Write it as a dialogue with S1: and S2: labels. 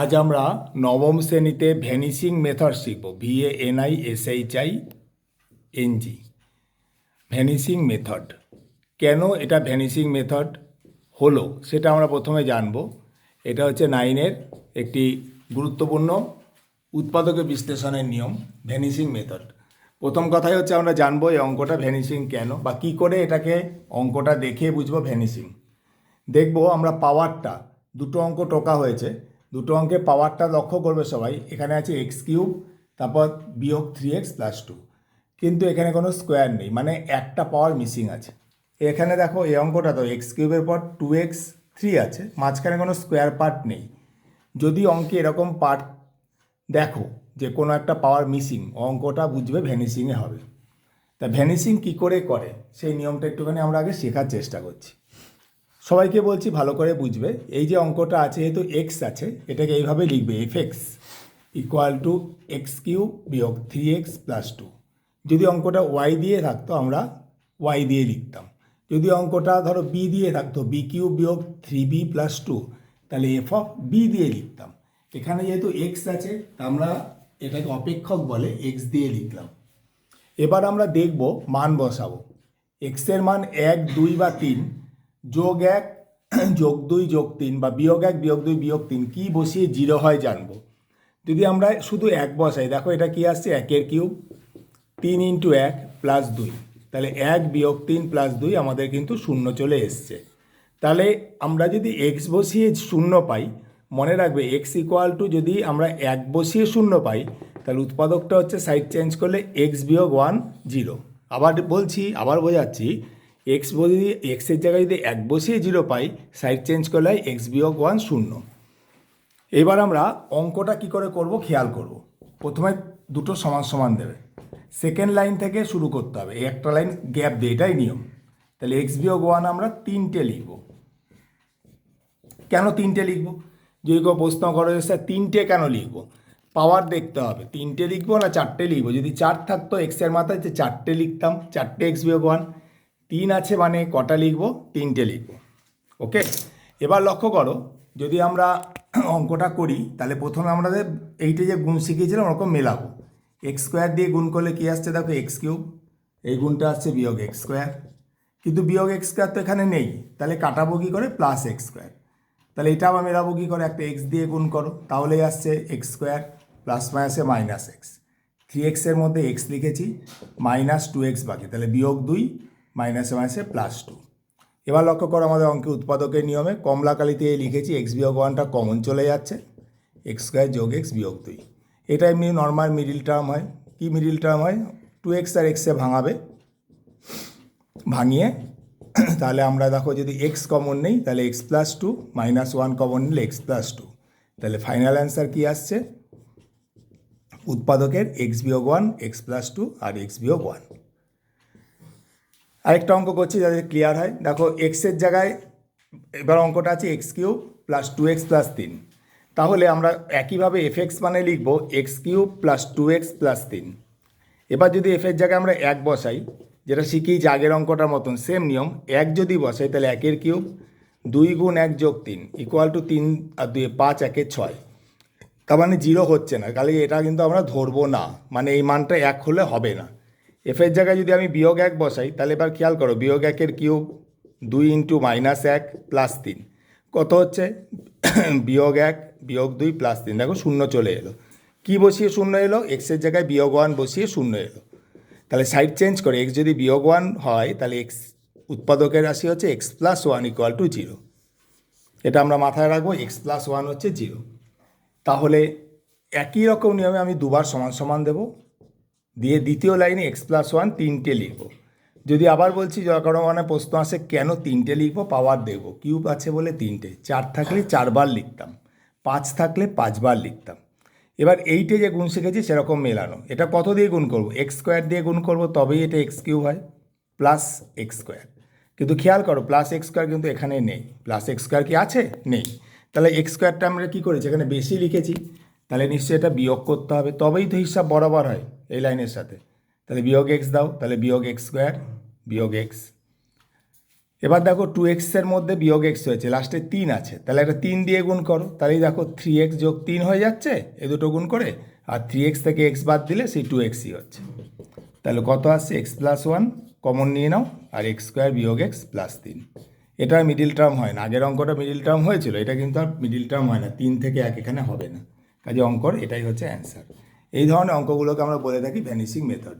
S1: আজ আমরা নবম শ্রেণীতে ভ্যানিশিং মেথড শিখব। VANISHING vanishing method. কেন এটা ভ্যানিশিং মেথড হলো সেটা আমরা প্রথমে জানব। এটা হচ্ছে 9-এর একটি গুরুত্বপূর্ণ উৎপাদকের বিশ্লেষণের নিয়ম, ভ্যানিশিং মেথড। প্রথম কথাই হচ্ছে আমরা জানবো এই অঙ্কটা ভ্যানিশিং কেন, বা কী করে এটাকে অঙ্কটা দেখে বুঝবো ভ্যানিশিং। দেখবো আমরা পাওয়ারটা, দুটো অঙ্ক টোকা হয়েছে, দুটো অঙ্কে পাওয়ারটা লক্ষ্য করবে সবাই। এখানে আছে x³ তারপর বিয়োগ 3x+2, কিন্তু এখানে কোনো স্কোয়ার নেই, মানে একটা পাওয়ার মিসিং আছে। এখানে দেখো এই অঙ্কটা তো x³ পর 2x3 আছে, মাঝখানে কোনো স্কোয়ার পার্ট নেই। যদি অঙ্কে এরকম পার্ট দেখো যে কোনো একটা পাওয়ার মিসিং, অঙ্কটা বুঝবে ভ্যানিশিংয়ে হবে। তা ভ্যানিশিং কী করে করে সেই নিয়মটা একটুখানি আমরা আগে শেখার চেষ্টা করছি। সবাইকে বলছি ভালো করে বুঝবে। এই যে অঙ্কটা আছে, যেহেতু এক্স আছে, এটাকে এইভাবে লিখবে f(x) = x³ বিয়োগ 3x+2। যদি অঙ্কটা y দিয়ে থাকতো আমরা y দিয়ে লিখতাম। যদি অঙ্কটা ধরো b দিয়ে থাকতো b³ বিয়োগ 3b+2, তাহলে f(b) দিয়ে লিখতাম। এখানে যেহেতু x আছে আমরা এটাকে অপেক্ষক বলে, x দিয়ে লিখলাম। এবার আমরা দেখব মান বসাবো। এক্সের মান 1, 2 বা 3, যোগ 1 যোগ 2 যোগ 3, বা বিয়োগ 1 বিয়োগ 2 বিয়োগ 3, কী বসিয়ে 0 হয় জানবো। যদি আমরা শুধু 1 বসাই, দেখো এটা কি আসছে, 1^3, 3 × 1 + 2, তাহলে 1 বিয়োগ 3 + 2 আমাদের কিন্তু 0 চলে এসছে। তাহলে আমরা যদি x বসিয়ে 0 পাই, মনে রাখবে x = যদি আমরা 1 বসিয়ে 0 পাই, তাহলে উৎপাদকটা হচ্ছে সাইড চেঞ্জ করলে x বিয়োগ 1 0। আবার বলছি, আবার বোঝাচ্ছি, এক্সের জায়গায় যদি 1 বসিয়ে 0 পাই, সাইড চেঞ্জ করলে হয় x বিয়োগ 1 0। এবার আমরা অঙ্কটা কি করে করব খেয়াল করব। প্রথমে দুটো সমান সমান দেবে, সেকেন্ড লাইন থেকে শুরু করতে হবে, এই একটা লাইন গ্যাপ দিয়ে, এটাই নিয়ম। তাহলে x বিয়োগ 1 আমরা 3টে লিখব। কেন 3টে লিখব? যদি কেউ প্রশ্ন করে স্যার 3টে কেন লিখব, পাওয়ার দেখতে হবে, 3টে লিখবো না 4টে লিখবো। যদি 4 থাকতো এক্সের মাথায়, যে 4টে লিখতাম, 4টে x বিয়োগ 1। 3 আছে মানে কটা লিখবো, 3টে লিখবো। ওকে, এবার লক্ষ্য করো, যদি আমরা অঙ্কটা করি তাহলে প্রথমে আমাদের এইটা যে গুণ শিখিয়েছিলাম ওরকম মেলাবো। x² দিয়ে গুণ করলে কী আসছে দেখো, x³, এই গুণটা আসছে বিয়োগ x², কিন্তু বিয়োগ x² তো এখানে নেই, তাহলে কাটাবো কী করে, +x²। তাহলে এটা আবার মেলাবো কী করে, একটা x দিয়ে গুণ করো, তাহলেই আসছে x² প্লাস মাইনাসে -x। 3x এর মধ্যে x লিখেছি, -2x বাকি, তাহলে বিয়োগ 2, মাইনাসে মাইনাসে +2। এবার লক্ষ্য করো আমাদের অঙ্কের উৎপাদকের নিয়মে কমলা কালিতে লিখেছি, x বিয়োগ 1টা কমন চলে যাচ্ছে, x² যোগ x বিয়োগ 2। এটা এমনি নর্মাল মিডিল টার্ম হয়। কি মিডিল টার্ম হয়, 2x আর x-এ ভাঙাবে, ভাঙিয়ে তাহলে আমরা দেখো যদি x কমন নেই তাহলে x+2, -1 কমন নিলে x+2, তাহলে ফাইনাল অ্যান্সার কি আসছে উৎপাদকের, x বিয়োগ 1, x+2 আর x বিয়োগ 1। আরেকটা অঙ্ক করছি যাতে ক্লিয়ার হয়। দেখো এক্সের জায়গায় এবার অঙ্কটা আছে x³ + 2x + 3, তাহলে আমরা একইভাবে f(x) মানে লিখব x³ + 2x + 3। এবার যদি f এর জায়গায় আমরা 1 বসাই, যেটা শিখিয়েছি আগের অঙ্কটার মতন সেম নিয়ম, 1 যদি বসাই তাহলে 1^3, 2 × 1 যোগ 3 = 3 আর 2 5, 1 6। তার মানে 0 হচ্ছে না, তাহলে এটা কিন্তু আমরা ধরবো না, মানে এই মানটা 1 হলে হবে না। এফের জায়গায় যদি আমি বিয়োগ 1 বসাই, তাহলে এবার খেয়াল করো, বিয়োগ 1^3, 2 × -1 + 3 কত হচ্ছে, বিয়োগ 1 বিয়োগ 2 + 3, দেখো 0 চলে এলো। কি বসিয়ে 0 এলো, এক্সের জায়গায় বিয়োগ 1 বসিয়ে 0 এলো। তাহলে সাইড চেঞ্জ করে x যদি বিয়োগ 1 হয়, তাহলে x উৎপাদকের রাশি হচ্ছে x+1 = 0। এটা আমরা মাথায় রাখবো, x+1 হচ্ছে 0। তাহলে একই রকম নিয়মে আমি দুবার সমান সমান দেবো, দিয়ে দ্বিতীয় লাইনে x+1 3টে লিখব। যদি আবার বলছি, কারো মানে প্রশ্ন আসে কেন 3টে লিখবো, পাওয়ার দেখবো, কিউব আছে বলে 3টে, 4 থাকলে 4 বার লিখতাম, 5 থাকলে 5 বার লিখতাম। এবার এইটে যে গুণ শিখেছি সেরকম মেলানো, এটা কত দিয়ে গুণ করবো, x² দিয়ে গুণ করবো, তবেই এটা x³ হয়, +x²। কিন্তু খেয়াল করো +x² কিন্তু এখানে নেই, +x² কি আছে, নেই। তাহলে x²টা আমরা কী করেছি, এখানে বেশি লিখেছি, তাহলে নিশ্চয়ই এটা বিয়োগ করতে হবে, তবেই তো হিসাব বরাবর হয় এই লাইনের সাথে। তাহলে বিয়োগ x দাও, তাহলে বিয়োগ x² বিয়োগ x। এবার দেখো 2x-এর মধ্যে বিয়োগ এক্স হয়েছে, লাস্টে 3 আছে, তাহলে একটা 3 দিয়ে গুণ করো, তাহলেই দেখো 3x যোগ 3 হয়ে যাচ্ছে এ দুটো গুণ করে, আর 3x থেকে x বাদ দিলে সেই 2xই হচ্ছে। তাহলে কত আসছে, x+1 কমন নিয়ে নাও, আর x² বিয়োগ x প্লাস 3। এটা মিডিল টার্ম হয় না, আগের অঙ্কটা মিডিল টার্ম হয়েছিল, এটা কিন্তু আর মিডিল টার্ম হয় না, 3 থেকে 1 এখানে হবে না, কাজে অঙ্কর এটাই হচ্ছে অ্যান্সার। এই ধরনের অঙ্কগুলোকে আমরা বলে থাকি ভ্যানিশিং মেথড।